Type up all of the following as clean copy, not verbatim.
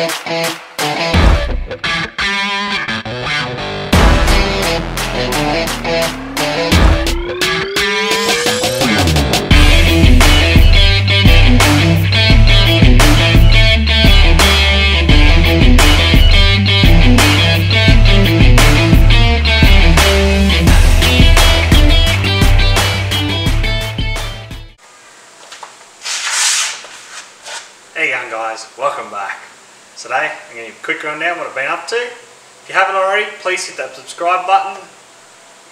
Hey young guys, welcome back. Today I'm going to give a quick rundown what I've been up to. If you haven't already, please hit that subscribe button,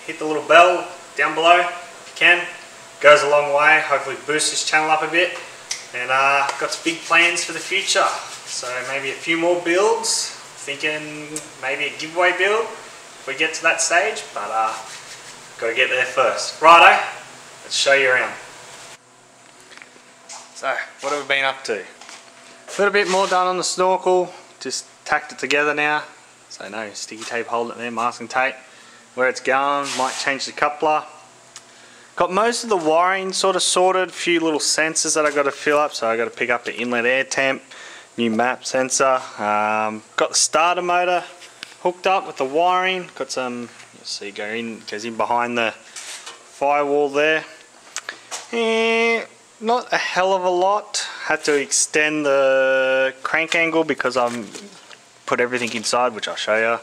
hit the little bell down below if you can. It goes a long way, hopefully boost this channel up a bit. And got some big plans for the future. So maybe a few more builds, thinking maybe a giveaway build if we get to that stage, but got to get there first. Righto, let's show you around. So, what have we been up to? A little bit more done on the snorkel, just tacked it together now. So no sticky tape holding it there, masking tape. Where it's going, might change the coupler. Got most of the wiring sort of sorted, a few little sensors that I got to fill up. So I got to pick up the inlet air temp, new map sensor. Got the starter motor hooked up with the wiring. Got some, you'll see, goes in behind the firewall there. Not a hell of a lot. Had to extend the crank angle because I've put everything inside, which I'll show you.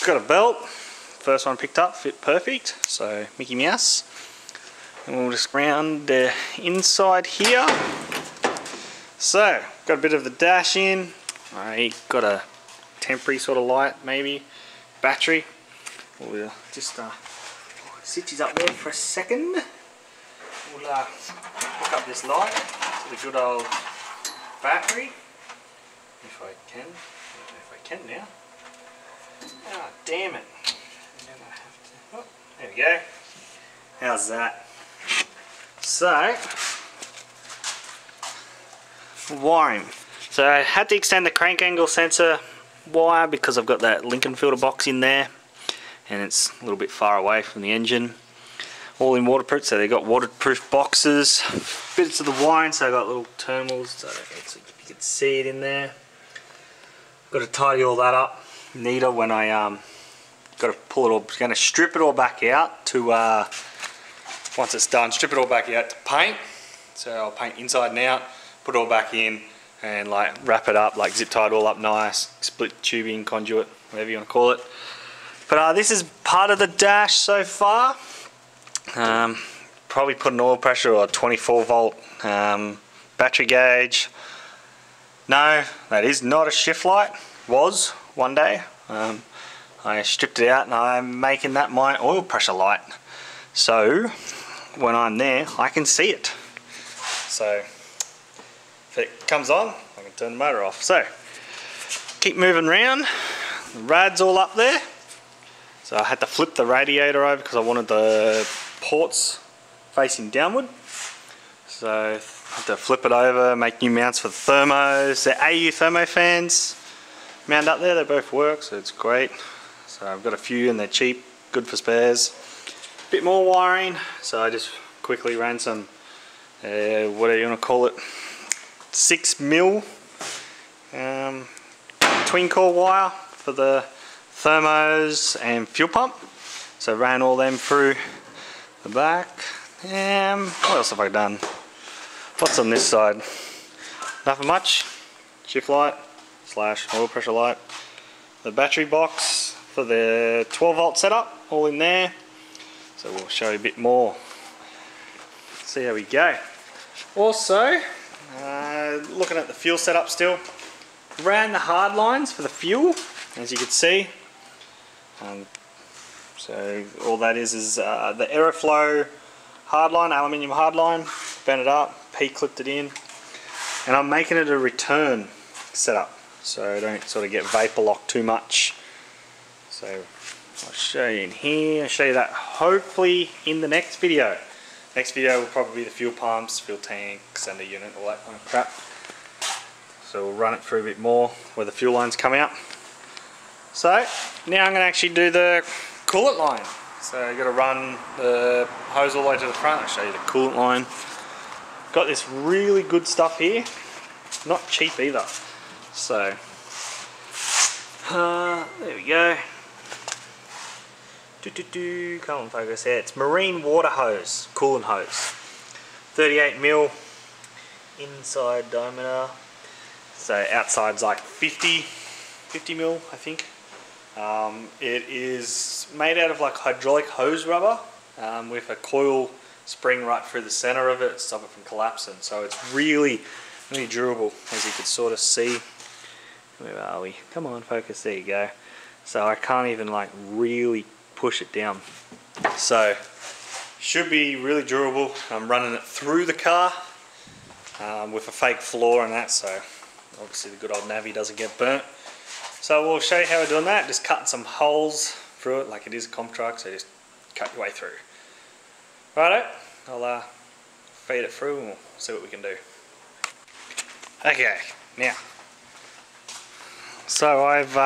Got a belt. First one picked up, fit perfect. So Mickey Mouse. And we'll just round the inside here. So got a bit of the dash in. I got a temporary sort of light, maybe battery. We'll just switches up there for a second. We'll hook up this light to the good old battery, if I can. If I can now. Ah, damn it! And then I have to. Oh, there we go. How's that? So, wiring. So I had to extend the crank angle sensor wire because I've got that Lincoln filter box in there, and it's a little bit far away from the engine. All in waterproof, so they got waterproof boxes, bits of the wiring, so I got little terminals, so you can see it in there. Got to tidy all that up neater when I got to pull it all. Going to strip it all back out to once it's done, strip it all back out to paint. So I'll paint inside and out, put it all back in, and like wrap it up, like zip tie it all up nice, split tubing, conduit, whatever you want to call it. But this is part of the dash so far. Probably put an oil pressure or a 24 volt battery gauge. No, that is not a shift light. Was one day. I stripped it out and I'm making that my oil pressure light. So when I'm there, I can see it. So if it comes on, I can turn the motor off. So keep moving around. The rad's all up there. So I had to flip the radiator over because I wanted the ports facing downward. So I had to flip it over, make new mounts for the thermos. They're AU thermo fans. Mount up there, they both work, so it's great. So I've got a few and they're cheap, good for spares. Bit more wiring, so I just quickly ran some, what do you want to call it, 6mm twin core wire for the thermos and fuel pump. So ran all them through the back. What else have I done? What's on this side? Nothing much. Shift light / oil pressure light. The battery box for the 12 volt setup, all in there. So we'll show you a bit more. See how we go. Also, looking at the fuel setup still. Ran the hard lines for the fuel, as you can see. So all that is the Aeroflow hardline, aluminium hardline. Bent it up, P-clipped it in, and I'm making it a return setup, so I don't sort of get vapor locked too much. So I'll show you in here. I'll show you that hopefully in the next video. Next video will probably be the fuel pumps, fuel tank, sender unit, all that kind of crap. So we'll run it through a bit more where the fuel lines come out. So now I'm going to actually do the coolant line. So you've got to run the hose all the way to the front. I'll show you the coolant line. Got this really good stuff here. Not cheap either. So, there we go. Come on, focus here. It's marine water hose, coolant hose. 38mm inside diameter. So outside's like 50mm, I think. It is made out of like hydraulic hose rubber with a coil spring right through the center of it to stop it from collapsing. So it's really, really durable, as you can sort of see. Where are we? Come on, focus. There you go. So I can't even like really push it down. So should be really durable. I'm running it through the car with a fake floor and that, so obviously the good old Navi doesn't get burnt. So we'll show you how we're doing that. Just cutting some holes through it like it is a comp truck, so just cut your way through. Righto, I'll feed it through and we'll see what we can do. Okay, now, so I've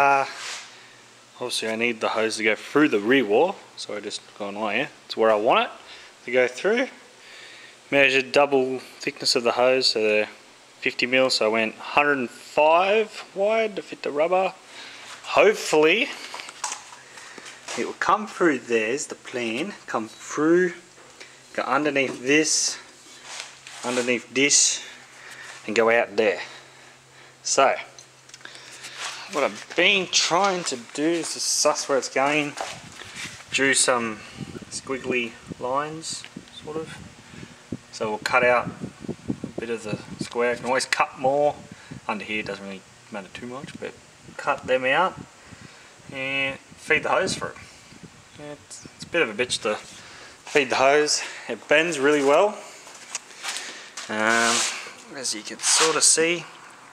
obviously I need the hose to go through the rear wall, so I just gone on here. It's where I want it to go through. Measured double thickness of the hose, so they're 50mm, so I went 105 wide to fit the rubber. Hopefully it will come through. There's the plan. Come through, go underneath this, and go out there. So what I've been trying to do is just suss where it's going, drew some squiggly lines, sort of. So we'll cut out a bit of the square. I can always cut more. Under here doesn't really matter too much, but cut them out and feed the hose through. It's a bit of a bitch to feed the hose. It bends really well. As you can sort of see,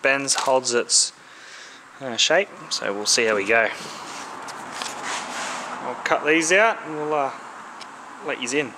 bends, holds its shape, so we'll see how we go. I'll cut these out and we'll let you in.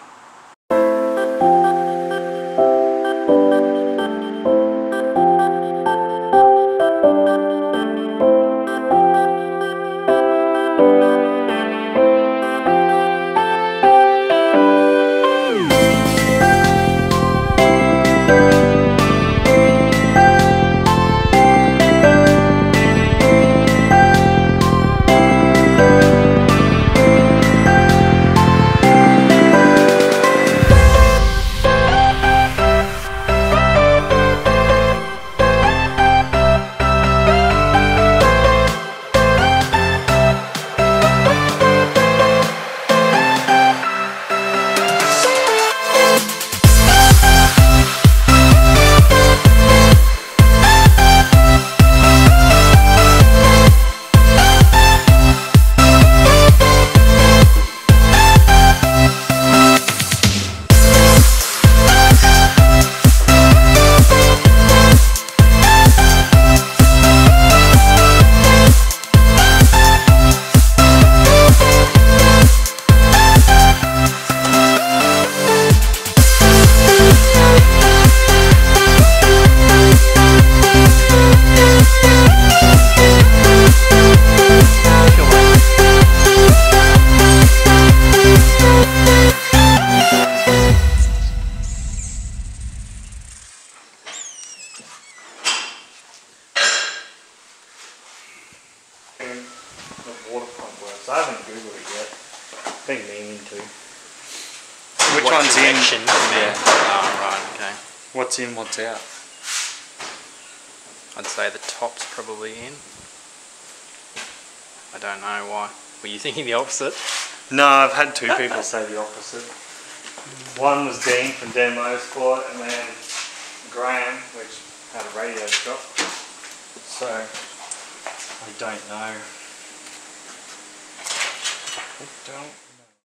I haven't googled it yet. Been meaning to. Which one's in? Yeah. Oh, right, okay. What's in, what's out? I'd say the top's probably in. I don't know why. Were you thinking the opposite? No, I've had two people say the opposite. One was Dean from Dan Motorsport, and then Graham, which had a radio shop. So, I don't know. Don't.